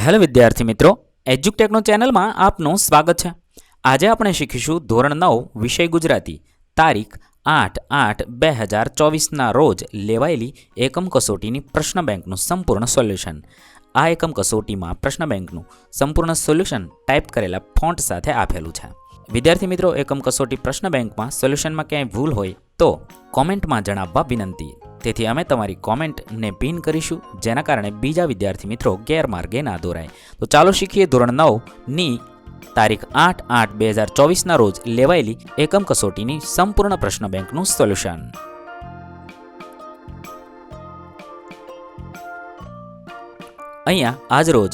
Hello વિદ્યાર્થી મિત્રો, એજ્યુકટેકનો ચેનલમાં આપનું સ્વાગત છે. આજે આપણે શીખીશું ધોરણ 9 વિષય ગુજરાતી, તારીખ 8/8/2024ના રોજ લેવાયેલી એકમ કસોટીની પ્રશ્ન બેંકનું સંપૂર્ણ સોલ્યુશન. આ એકમ કસોટીમાં પ્રશ્ન બેંકનું સંપૂર્ણ સોલ્યુશન ટાઈપ કરેલા ફોન્ટ સાથે આપેલું છે. વિદ્યાર્થી મિત્રો, એકમ કસોટી પ્રશ્ન બેંકમાં સોલ્યુશનમાં ક્યાંય ભૂલ હોય તો કોમેન્ટમાં જણાવવા વિનંતી. તેથી અમે તમારી કોમેન્ટને પિન કરીશું, જેના કારણે બીજા વિદ્યાર્થી મિત્રો ગેરમાર્ગે ના દોરાય. તો ચાલો શીખીએ ધોરણ 9ની તારીખ 8/8/2024ના રોજ લેવાયેલી એકમ કસોટીની સંપૂર્ણ પ્રશ્ન બેંકનું સોલ્યુશન. અહીંયા આજ રોજ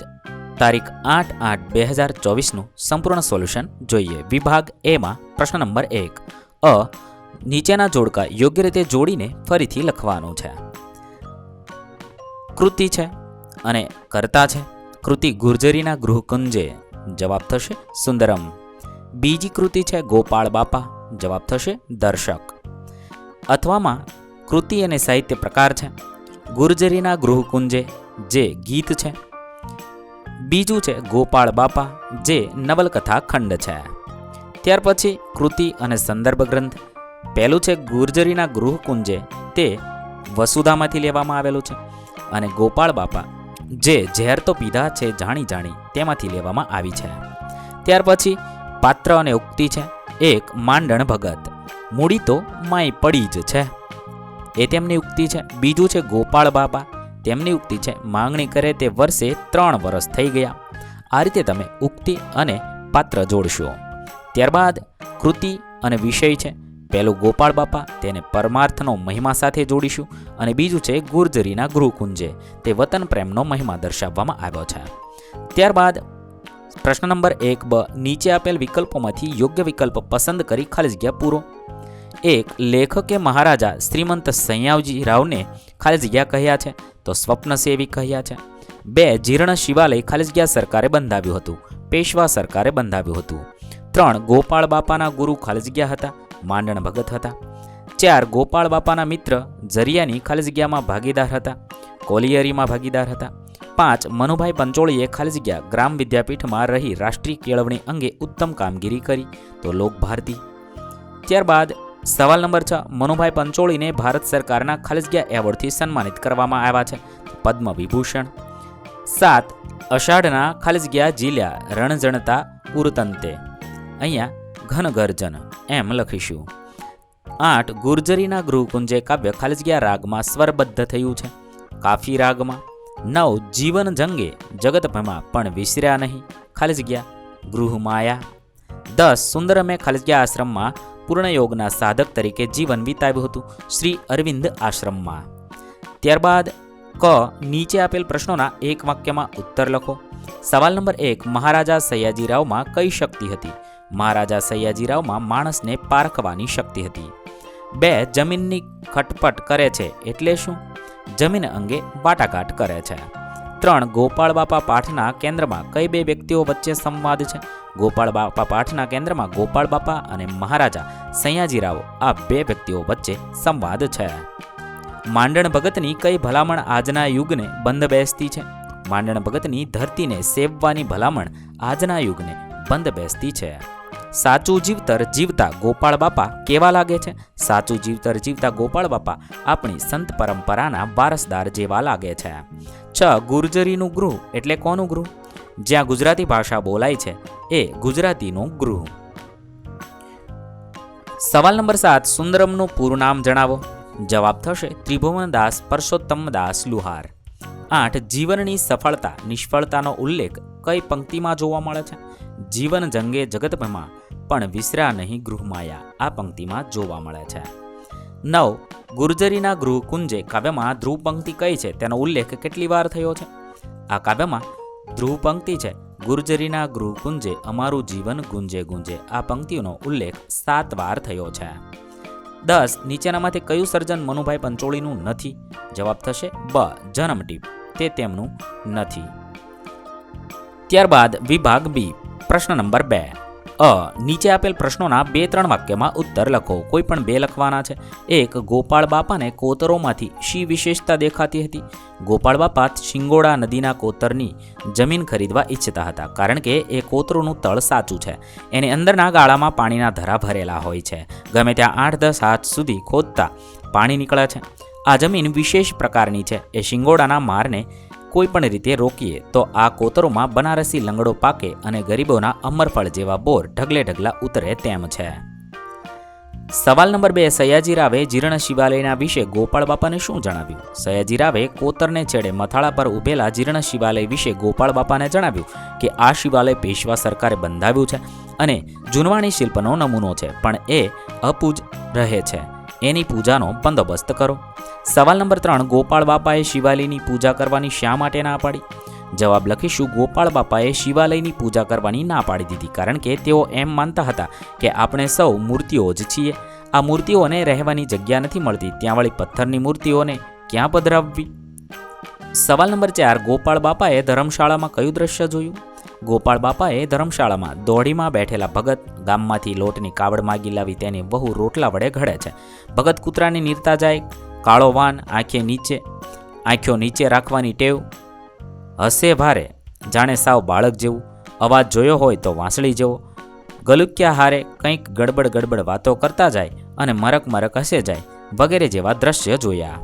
તારીખ 8/8/2024નું સંપૂર્ણ સોલ્યુશન જોઈએ. વિભાગ એમાં પ્રશ્ન નંબર 1 નીચેના જોડકા યોગ્ય રીતે જોડીને ફરીથી લખવાનું છે. કૃતિ છે અને કર્તા છે. કૃતિ ગુર્જરીના ગૃહકુંજે, જવાબ થશે સુંદરમ. બીજી કૃતિ છે ગોપાળ બાપા, જવાબ થશે દર્શક. અથવામાં કૃતિ અને સાહિત્ય પ્રકાર છે ગુર્જરીના ગૃહકુંજે, જે ગીત છે. બીજું છે ગોપાળ બાપા, જે નવલકથા ખંડ છે. ત્યાર પછી કૃતિ અને સંદર્ભ ગ્રંથ. પહેલું છે ગુર્જરીના ગૃહકુંજે, તે વસુધામાંથી લેવામાં આવેલું છે. અને ગોપાળ બાપા, જે ઝેર તો પીધા છે જાણી જાણી, તેમાંથી લેવામાં આવી છે. ત્યાર પછી પાત્ર અને ઉક્તિ છે. એક માંડણ ભગત, મૂડી તો માય પડી જ છે, એ તેમની ઉક્તિ છે. બીજું છે ગોપાળ બાપા, તેમની ઉક્તિ છે માંગણી કરે તે વર્ષે 3 વર્ષ થઈ ગયા. આ રીતે તમે ઉક્તિ અને પાત્ર જોડશો. ત્યારબાદ કૃતિ અને વિષય છે. પહેલું ગોપાળ બાપા, તેને પરમાર્થનો મહિમા સાથે જોડીશું. અને બીજું છે ગુર્જરીના ગૃહકુંજે, તે વતન પ્રેમનો મહિમા દર્શાવવામાં આવ્યો છે. ત્યારબાદ પ્રશ્ન નંબર 1બ, નીચે આપેલ વિકલ્પોમાંથી યોગ્ય વિકલ્પ પસંદ કરી ખાલી જગ્યા પૂરો. 1. લેખકે મહારાજા શ્રીમંત સયાવજી રાવને ખાલી જગ્યા કહ્યા છે, તો સ્વપ્નસેવી કહ્યા છે. 2. જીર્ણ શિવાલય ખાલી જગ્યા સરકારે બંધાવ્યું હતું, પેશવા સરકારે બંધાવ્યું હતું. 3. ગોપાળ બાપાના ગુરુ ખાલી જગ્યા હતા, માંડણ ભગત હતા. 4. ગોપાળ બાપાના મિત્ર જરિયાની ખાલી જગ્યામાં ભાગીદાર હતા, કોલિયરીમાં ભાગીદાર હતા. 5. મનુભાઈ પંચોળીએ ખાલી જગ્યા ગ્રામ વિદ્યાપીઠમાં રહી રાષ્ટ્રીય કેળવણી અંગે ઉત્તમ કામગીરી કરી, તો લોકભારતી. ત્યારબાદ સવાલ નંબર 6, મનુભાઈ પંચોળીને ભારત સરકારના ખાલી જગ્યા એવોર્ડથી સન્માનિત કરવામાં આવ્યા છે, પદ્મ વિભૂષણ. 7. અષાઢના ખાલી જગ્યા જીલ્યા રણજણતા ઉરતંતે, અહીંયા ઘનગર્જન એમ લખીશું. 8. ગુર્જરીના ગૃહકુંજે કાવ્ય ખાલી જગ્યા રાગમાં સ્વરબદ્ધ થયું છે, કાફી રાગમાં. 9. જીવન જંગે જગતભમાં પણ વિસર્યા નહીં, ખાલી જગ્યા ગૃહમાયા. 10. સુંદરમે ખાલી જગ્યા આશ્રમમાં પૂર્ણયોગના સાધક તરીકે જીવન વિતાવ્યું હતું, શ્રી અરવિંદ આશ્રમમાં. ત્યારબાદ ક, નીચે આપેલ પ્રશ્નોના એક વાક્યમાં ઉત્તર લખો. સવાલ નંબર 1, મહારાજા સયાજીરાવમાં કઈ શક્તિ હતી? મહારાજા સયાજીરાવમાં માણસને પારખવાની શક્તિ હતી. 2. જમીનની ખટપટ કરે છે એટલે શું? જમીન અંગે વાટાઘાટ કરે છે. 3. ગોપાળ બાપા પાઠના કેન્દ્રમાં કઈ બે વ્યક્તિઓ વચ્ચે સંવાદ છે? ગોપાળ બાપા પાઠના કેન્દ્રમાં ગોપાળ બાપા અને મહારાજા સયાજીરાવ, આ બે વ્યક્તિઓ વચ્ચે સંવાદ છે. માંડણ ભગતની કઈ ભલામણ આજના યુગને બંધ બેસતી છે? માંડણ ભગતની ધરતીને સેવવાની ભલામણ આજના યુગને બંધ બેસતી છે. સાચું જીવતર જીવતા ગોપાળ બાપા કેવા લાગે છે? સાચું જીવતર જીવતા ગોપાળ બાપા આપણી સંત પરંપરાના વારસદાર જેવા લાગે છે. 6. ગુર્જરીનું ગૃહ એટલે કોનું ગૃહ? જ્યાં ગુજરાતી ભાષા બોલાય છે એ ગુજરાતીનું ગૃહ. સવાલ નંબર 7, સુંદરમનું પૂરું નામ જણાવો. જવાબ થશે ત્રિભુવનદાસ પરસોત્તમદાસ લુહાર. 8. જીવનની સફળતા નિષ્ફળતાનો ઉલ્લેખ કઈ પંક્તિમાં જોવા મળે છે? જીવન જંગે જગતભમાં પણ વિસરા નહીં ગૃહમાયા, આ પંક્તિમાં જોવા મળે છે. 9. ગુર્જરીના ગૃહકુંજે કાવ્યમાં ધ્રુવ પંક્તિ કઈ છે, તેનો ઉલ્લેખ કેટલી વાર થયો છે? આ કાવ્યમાં ધ્રુવ પંક્તિ છે ગુર્જરીના ગૃહકુંજે અમારું જીવન ગુંજે ગુંજે, આ પંક્તિનો ઉલ્લેખ 7 વાર થયો છે. 10. નીચેનામાંથી કયું સર્જન મનુભાઈ પંચોળીનું નથી? જવાબ થશે બ, જન્મટીપ, તે તેમનું નથી. ત્યારબાદ વિભાગ બી, પ્રશ્ન નંબર 2, નીચે આપેલ પ્રશ્નોના 2-3 વાક્યમાં ઉત્તર લખો. કોઈ પણ 2 લખવાના છે. 1. ગોપાળ બાપાને કોતરોમાંથી શી વિશેષતા દેખાતી હતી? ગોપાળ બાપા શિંગોડા નદીના કોતરની જમીન ખરીદવા ઈચ્છતા હતા, કારણ કે એ કોતરોનું તળ સાચું છે. એની અંદરના ગાળામાં પાણીના ધરા ભરેલા હોય છે. ગમે ત્યાં 8-10 હાથ સુધી ખોદતા પાણી નીકળે છે. આ જમીન વિશેષ પ્રકારની છે. એ શિંગોડાના મારને કોઈ પણ રીતે રોકીએ તો આ કોતરોમાં બનારસી લંગડો પાકે અને ગરીબોના અમરફળ જેવા બોર ઢગલે ઢગલા ઉતરે તેમ છે. સવાલ નંબર 2. સયાજી રાવે જીર્ણ શિવાલયના વિશે ગોપાળ બાપાને શું જણાવ્યું? સયાજી રાવે કોતરને છેડે મથાળા પર ઉભેલા જીર્ણ શિવાલય વિશે ગોપાળ બાપાને જણાવ્યું કે આ શિવાલય પેશવા સરકારે બંધાવ્યું છે અને જૂનવાણી શિલ્પનો નમૂનો છે, પણ એ અપૂજ રહે છે. એની પૂજાનો બંદોબસ્ત કરો. સવાલ નંબર 3. ગોપાળ બાપાએ શિવાલયની પૂજા કરવાની શા માટે ના પાડી? જવાબ લખીશું. ગોપાળ બાપાએ શિવાલયની પૂજા કરવાની ના પાડી દીધી કારણ કે તેઓ એમ માનતા હતા કે આપણે સૌ મૂર્તિઓ જ છીએ. આ મૂર્તિઓને રહેવાની જગ્યા નથી મળતી, ત્યાં વળી પથ્થરની મૂર્તિઓને ક્યાં પધરાવવી? સવાલ નંબર 4. ગોપાળ બાપાએ ધર્મશાળામાં કયું દ્રશ્ય જોયું? ગોપાળ બાપાએ ધર્મશાળામાં દોડીમાં બેઠેલા ભગત ગામમાંથી લોટની કાવડ માગી લાવી તેની વહુ રોટલા વડે ઘડે છે. ભગત કૂતરાની નીરતા જાય, કાળો વાન, આંખો નીચે રાખવાની ટેવ, હસે ભારે જાણે સાવ બાળક જેવું, અવાજ જોયો હોય તો વાંસળી જેવો, ગલુક્યા હારે કંઈક ગડબડ વાતો કરતા જાય અને મરક હસે જાય વગેરે જેવા દ્રશ્ય જોયા.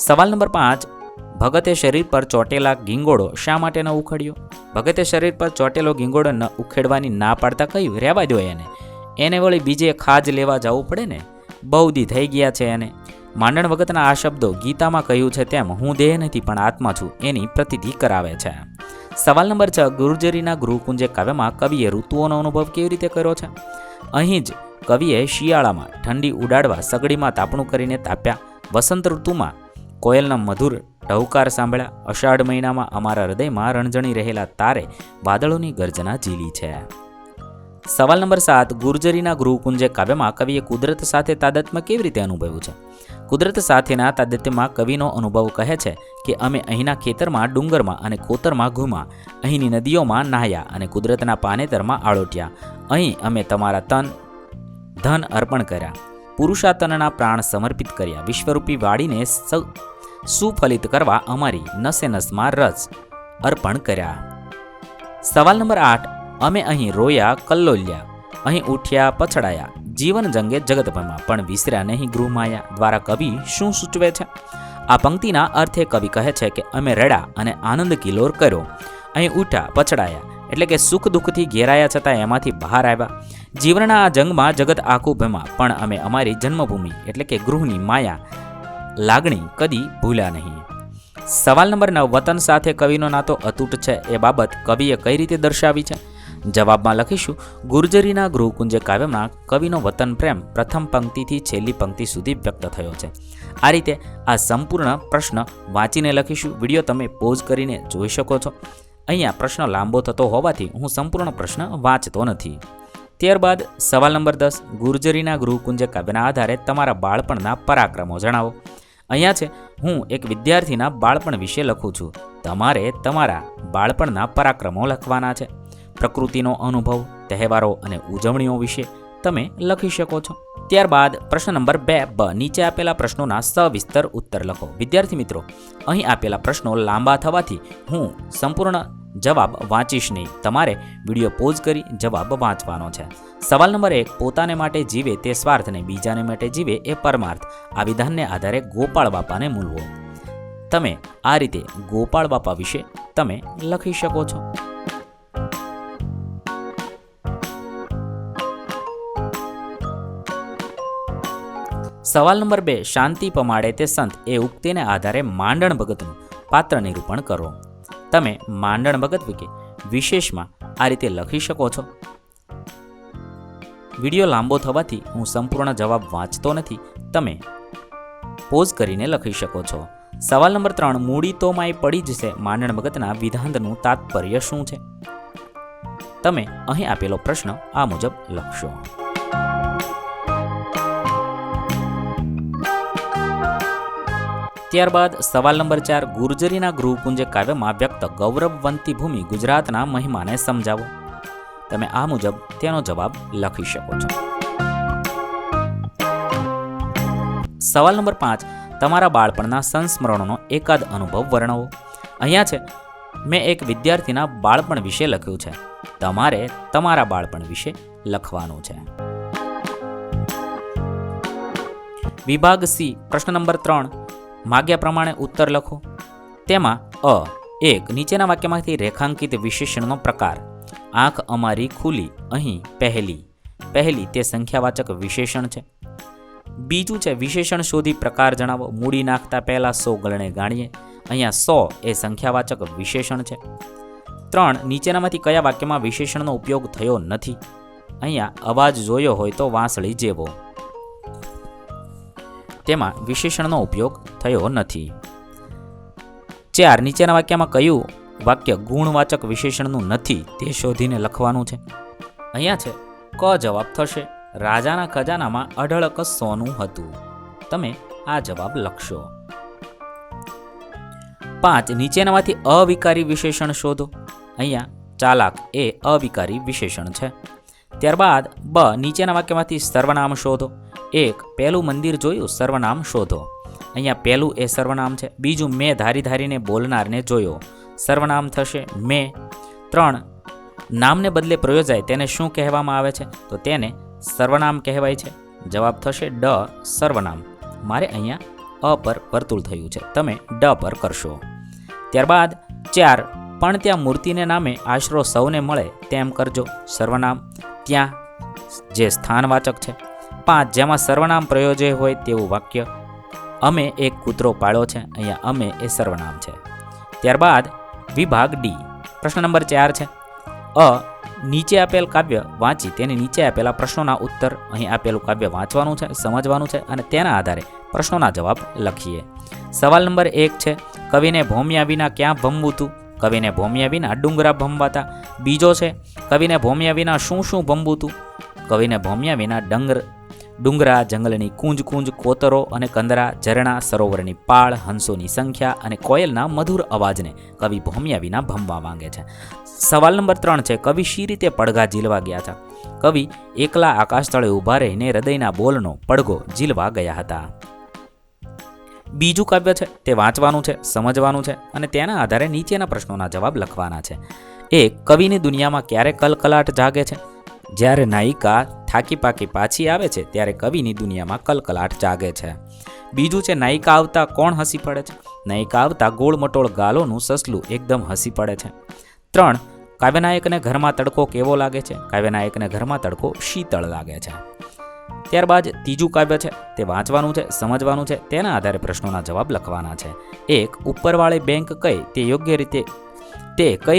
સવાલ નંબર 5. ભગતે શરીર પર ચોટેલા ગીંગોળો શા માટે ન ઉખેડ્યો? ભગતે શરીર પર ચોટેલો ગીંગોળો ન ઉખેડવાની ના પાડતા કહ્યું, રહેવા દો એને વળી બીજે ખાજ લેવા જવું પડે ને, બહુ દી થઈ ગયા છે એને. માંડણ વખતના આ શબ્દો ગીતામાં કહ્યું છે તેમ હું દેહ નથી પણ આત્મા છું એની પ્રતીતિ કરાવે છે. સવાલ નંબર 6. ગુર્જરીના ગૃહકુંજે કાવ્યમાં કવિએ ઋતુઓનો અનુભવ કેવી રીતે કર્યો છે? અહીં જ કવિએ શિયાળામાં ઠંડી ઉડાડવા સગડીમાં તાપણું કરીને તાપ્યા, વસંત ઋતુમાં કોયલના મધુર ટહુકાર સાંભળ્યા, અષાઢ મહિનામાં અમારા હૃદયમાં રણજણી રહેલા તારે વાદળોની ગર્જના ઝીલી છે. સવાલ નંબર 7. ગુર્જરીના ગૃહકુંજે કાવ્યમાં કવિએ કુદરત સાથે તાદાત્મ્ય કેવી રીતે અનુભવ્યું છે? કુદરત સાથેના તાદાત્મ્યમાં કવિનો અનુભવ કહે છે કે અમે અહીંના ખેતરમાં, ડુંગરમાં અને કોતરમાં ઘૂમ્યા, અહીંની નદીઓમાં નાહ્યા અને કુદરતના પાનેતરમાં આળોટ્યા. અહીં અમે તમારા ધન અર્પણ કર્યા, પુરુષાતનના પ્રાણ સમર્પિત કર્યા, વિશ્વરૂપી વાડીને સુફલિત કરવા અમારી નસે નસમાં રસ અર્પણ કર્યા. સવાલ નંબર 8. અમે અહીં રોયા, કલ્લોલ્યા, અહીં ઉઠ્યા, પછડાયા, જીવન જંગે જગતભરમાં પણ વિસર્યા નહીં ગૃહમાયા દ્વારા કવિ શું સૂચવે છે? આ પંક્તિના અર્થે કવિ કહે છે કે અમે રડ્યા અને આનંદ કિલોર કર્યો, અહીં ઉઠ્યા, પછડાયા એટલે કે સુખ દુઃખથી ઘેરાયા છતાં એમાંથી બહાર આવ્યા. જીવનના આ જંગમાં જગત આખું ભેમાં પણ અમે અમારી જન્મભૂમિ એટલે કે ગૃહની માયા લાગણી કદી ભૂલ્યા નહીં. સવાલ નંબર 9. વતન સાથે કવિનો નાતો અતૂટ છે એ બાબત કવિએ કઈ રીતે દર્શાવી છે? જવાબમાં લખીશું. ગુર્જરીના ગૃહકુંજે કાવ્યમાં કવિનો વતન પ્રેમ પ્રથમ પંક્તિથી છેલ્લી પંક્તિ સુધી વ્યક્ત થયો છે. આ રીતે આ સંપૂર્ણ પ્રશ્ન વાંચીને લખીશું. વિડીયો તમે પોઝ કરીને જોઈ શકો છો. અહીંયા પ્રશ્ન લાંબો થતો હોવાથી હું સંપૂર્ણ પ્રશ્ન વાંચતો નથી. ત્યારબાદ સવાલ નંબર 10. ગુર્જરીના ગૃહકુંજે કાવ્યના આધારે તમારા બાળપણના પરાક્રમો જણાવો. અહીંયા છે હું એક વિદ્યાર્થીના બાળપણ વિશે લખું છું. તમારે તમારા બાળપણના પરાક્રમો લખવાના છે. પ્રકૃતિનો અનુભવ, તહેવારો અને ઉજવણીઓ વિશે તમે લખી શકો છો. ત્યારબાદ પ્રશ્ન નંબર 2 નીચે આપેલા પ્રશ્નોના સવિસ્તર ઉત્તર લખો. વિદ્યાર્થી મિત્રો, અહીં આપેલા પ્રશ્નો લાંબા થવાથી હું સંપૂર્ણ જવાબ વાંચીશ નહીં. તમારે વિડીયો પોઝ કરી જવાબ વાંચવાનો છે. સવાલ નંબર 1. પોતાને માટે જીવે તે સ્વાર્થ ને બીજાને માટે જીવે એ પરમાર્થ. આ વિધાનને આધારે ગોપાળ બાપાને મૂલવો. તમે આ રીતે ગોપાળ બાપા વિશે તમે લખી શકો છો. સવાલ નંબર 2. શાંતિ પમાડે તે સંત એ ઉક્તિને આધારે માંડણ ભગતનું પાત્ર નિરૂપણ કરો. તમે માંડણ ભગત વિશેષમાં આ રીતે લખી શકો છો. વિડીયો લાંબો થવાથી હું સંપૂર્ણ જવાબ વાંચતો નથી. તમે પોઝ કરીને લખી શકો છો. સવાલ નંબર 3. મૂડી તો માય પડી જ છે માંડણ ભગતના વિધાનનું તાત્પર્ય શું છે? તમે અહીં આપેલો પ્રશ્ન આ મુજબ લખશો. ત્યારબાદ સવાલ નંબર 4. ગુર્જરીના ગૃહકુંજ કાવ્યમાં વ્યક્ત ગૌરવવંતી ભૂમિ ગુજરાતના મહિમાને સમજાવો. તમે આ મુજબ તેનો જવાબ લખી શકો છો. સવાલ નંબર 5, તમારા બાળપણના સંસ્મરણોનો એકાદ અનુભવ વર્ણવો. અહીંયા છે મેં એક વિદ્યાર્થીના બાળપણ વિશે લખ્યું છે. તમારે તમારા બાળપણ વિશે લખવાનું છે. વિભાગ સી, પ્રશ્ન નંબર 3, માગ્યા પ્રમાણે ઉત્તર લખો. તેમાં એક, નીચેના વાક્યમાંથી રેખાંકિત વિશેષણનો પ્રકાર. આંખ અમારી ખુલી, અહીં પહેલી. પહેલી તે સંખ્યાવાચક વિશેષણ છે. બીજું છે વિશેષણ શોધી પ્રકાર જણાવો. મૂડી નાખતા પહેલા 100 ગળણે ગાણીએ. અહીંયા 100 એ સંખ્યાવાચક વિશેષણ છે. 3, નીચેનામાંથી કયા વાક્યમાં વિશેષણનો ઉપયોગ થયો નથી. અહીંયા અવાજ જોયો હોય તો વાંસળી જેવો. તેમાં વિશેષણનો ઉપયોગ થયો નથી. 4, નીચેના વાક્યમાં કયું વાક્ય ગુણવાચક વિશેષણનું નથી તે શોધીને લખવાનું છે. અહીંયા છે ક જવાબ થશે. રાજાના ખજાનામાં અઢળક સોનું હતું. તમે આ જવાબ લખશો. 5, નીચેનામાંથી અવિકારી વિશેષણ શોધો. અહીંયા ચાલાક એ અવિકારી વિશેષણ છે. ત્યારબાદ બ, નીચેના વાક્યમાંથી સર્વનામ શોધો. 1, પહેલું મંદિર જોયું, સર્વનામ શોધો. અહીંયા પહેલું એ સર્વનામ છે. બીજું, મેં ધારી ધારીને બોલનારને જોયો, સર્વનામ થશે મેં. 3, નામને બદલે પ્રયોજાય તેને શું કહેવામાં આવે છે? તો તેને સર્વનામ કહેવાય છે. જવાબ થશે ડ, સર્વનામ. મારે અહીંયા અ પર વર્તુળ થયું છે, તમે ડ પર કરશો. ત્યારબાદ 4, પણ ત્યાં મૂર્તિને નામે આશરો સૌને મળે તેમ કરજો, સર્વનામ. ત્યાં જે સ્થાનવાચક છે. 5, જેમાં સર્વનામ પ્રયોજ્ય હોય તેવું વાક્ય. અમે એક કૂતરો પાળ્યો છે. અહીંયા અમે એ સર્વનામ છે. ત્યારબાદ વિભાગ ડી, પ્રશ્ન નંબર 4 છે. નીચે આપેલ કાવ્ય વાંચી તેની નીચે આપેલા પ્રશ્નોના ઉત્તર. અહીં આપેલું કાવ્ય વાંચવાનું છે, સમજવાનું છે અને તેના આધારે પ્રશ્નોના જવાબ લખીએ. સવાલ નંબર 1 છે, કવિને ભોમ્યા વિના ક્યાં ભમવું હતું? કવિને ભોમ્યા વિના ડુંગરા ભમવાતા. બીજો છે, કવિને ભોમ્યા વિના શું શું ભમવું હતું? કવિને ભોમ્યા વિના ડુંગરા, જંગલની કુંજ કુંજ, કોતરો અને કંદરા, ઝરણા, સરોવરની પાળ, હંસોની સંખ્યા અને કોયલના મધુર અવાજને કવિ ભોમ્યા વિના ભમવા માંગે છે. સવાલ નંબર 3 છે, કવિ શી રીતે પડઘા ઝીલવા ગયા હતા? કવિ એકલા આકાશ તળે ઊભા રહીને હૃદયના બોલનો પડઘો ઝીલવા ગયા હતા. બીજું કાવ્ય છે તે વાંચવાનું છે, સમજવાનું છે અને તેના આધારે નીચેના પ્રશ્નોના જવાબ લખવાના છે. 1, કવિની દુનિયામાં ક્યારે કલકલાટ જાગે છે? જ્યારે નાયિકા થાકી પાકી પાછી આવે છે ત્યારે કવિની દુનિયામાં કલકલાટ જાગે છે. બીજું છે, નાયિકા આવતા કોણ હસી પડે છે? નાયિકા આવતા ગોળ મટોળ ગાલોનું સસલું એકદમ હસી પડે છે. 3, કાવ્યનાયકને ઘરમાં તડકો કેવો લાગે છે? કાવ્યનાયકને ઘરમાં તડકો શીતળ લાગે છે. ત્યારબાદ ત્રીજું કાવ્ય છે તે વાંચવાનું છે, સમજવાનું છે, તેના આધારે પ્રશ્નોના જવાબ લખવાના છે. 1, ઉપરવાળી બેંક કઈ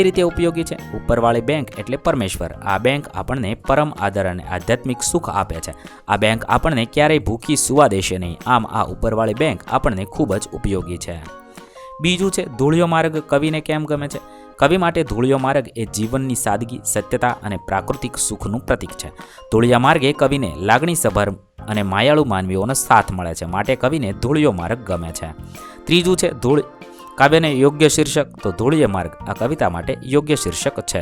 રીતે ઉપયોગી છે? ઉપરવાળી બેંક એટલે પરમેશ્વર. આ બેંક આપણને પરમ આદર અને આધ્યાત્મિક સુખ આપે છે. આ બેંક આપણને ક્યારેય ભૂખી સુવા દેશે નહીં. આમ આ ઉપરવાળી બેંક આપણને ખૂબ જ ઉપયોગી છે. બીજું છે, ધૂળિયો માર્ગ કવિને કેમ ગમે છે? કવિ માટે ધૂળિયો માર્ગ એ જીવનની સાદગી, સત્યતા અને પ્રાકૃતિક સુખનું પ્રતીક છે. ધૂળિયા માર્ગે કવિને લાગણીસભર અને માયાળુ માનવીઓનો સાથ મળે છે, માટે કવિને ધૂળિયો માર્ગ ગમે છે. ત્રીજું છે, કાવ્યને યોગ્ય શીર્ષક. તો ધૂળિયો માર્ગ આ કવિતા માટે યોગ્ય શીર્ષક છે.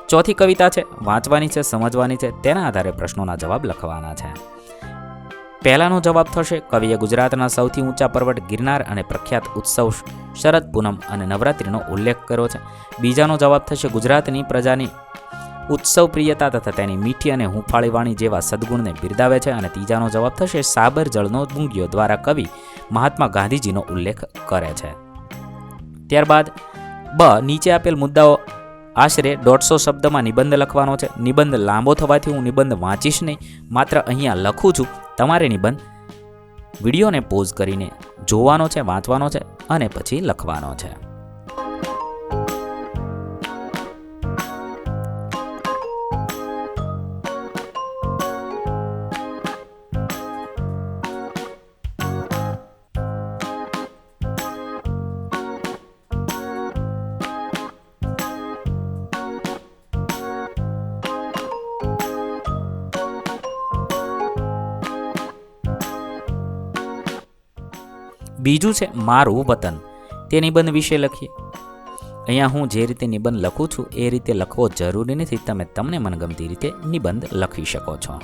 ચોથી કવિતા છે વાંચવાની છે, સમજવાની છે, તેના આધારે પ્રશ્નોના જવાબ લખવાના છે. પહેલાનો જવાબ થશે, કવિએ ગુજરાતના સૌથી ઊંચા પર્વત ગિરનાર અને પ્રખ્યાત ઉત્સવ શરદ પૂનમ અને નવરાત્રિનો ઉલ્લેખ કર્યો છે. બીજાનો જવાબ થશે, ગુજરાતની પ્રજાની ઉત્સવ પ્રિયતા તથા તેની મીઠી અને હુંફાળી વાણી જેવા સદગુણને બિરદાવે છે. અને ત્રીજાનો જવાબ થશે, સાબર જળનો બુંગીઓ દ્વારા કવિ મહાત્મા ગાંધીજીનો ઉલ્લેખ કરે છે. ત્યારબાદ બ, નીચે આપેલ મુદ્દાઓ આશરે 150 શબ્દમાં નિબંધ લખવાનો છે. નિબંધ લાંબો થવાથી હું નિબંધ વાંચીશ નહીં, માત્ર અહીંયા લખું છું. તમારે નિબંધ વિડીયોને પોઝ કરીને જોવાનો છે, વાંચવાનો છે અને પછી લખવાનો છે. બીજું છે મારું વતન, તે નિબંધ વિશે લખીએ. અહીંયા હું જે રીતે નિબંધ લખું છું એ રીતે લખવો જરૂરી નથી. તમે તમને મનગમતી રીતે નિબંધ લખી શકો છો.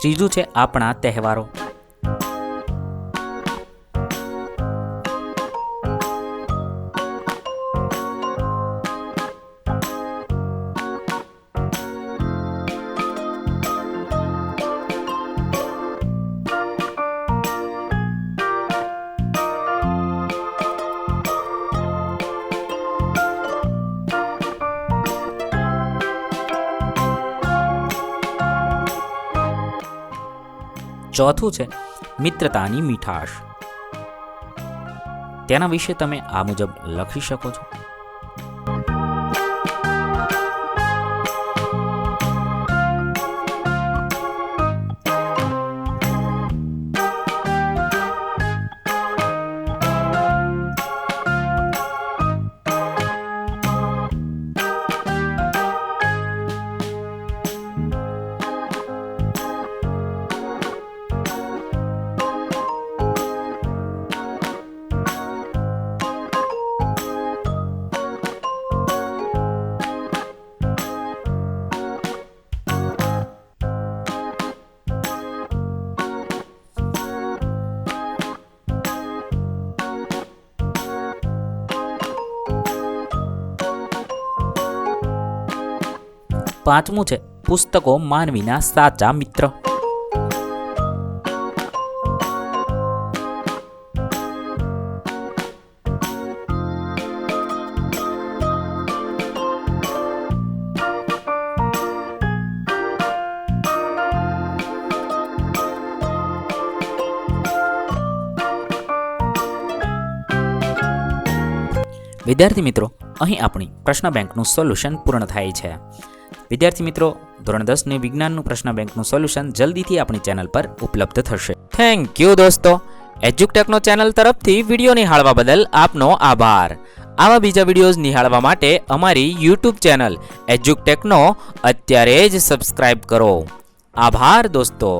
ત્રીજું છે આપણા તહેવારો. ચોથું છે મિત્રતાની મીઠાશ. તેના વિશે તમે આ મુજબ લખી શકો છો. પાંચમું છે પુસ્તકો માનવીના સાચા મિત્ર. વિદ્યાર્થી મિત્રો, અહીં આપણી પ્રશ્ન બેંકનું સોલ્યુશન પૂર્ણ થાય છે. વિદ્યાર્થી મિત્રો, ધોરણ 10 ની વિજ્ઞાનનું પ્રશ્ન બેંકનું સોલ્યુશન જલ્દીથી આપણી ચેનલ પર ઉપલબ્ધ થશે. થેન્ક યુ દોસ્તો. એજ્યુકટેકનો ચેનલ તરફથી વિડીયો નિહાળવા બદલ આપનો આભાર. આવા બીજા વિડીયોઝ નિહાળવા માટે અમારી યુટ્યુબ ચેનલ એજ્યુકટેકનો અત્યારે જ સબસ્ક્રાઇબ કરો. આભાર દોસ્તો.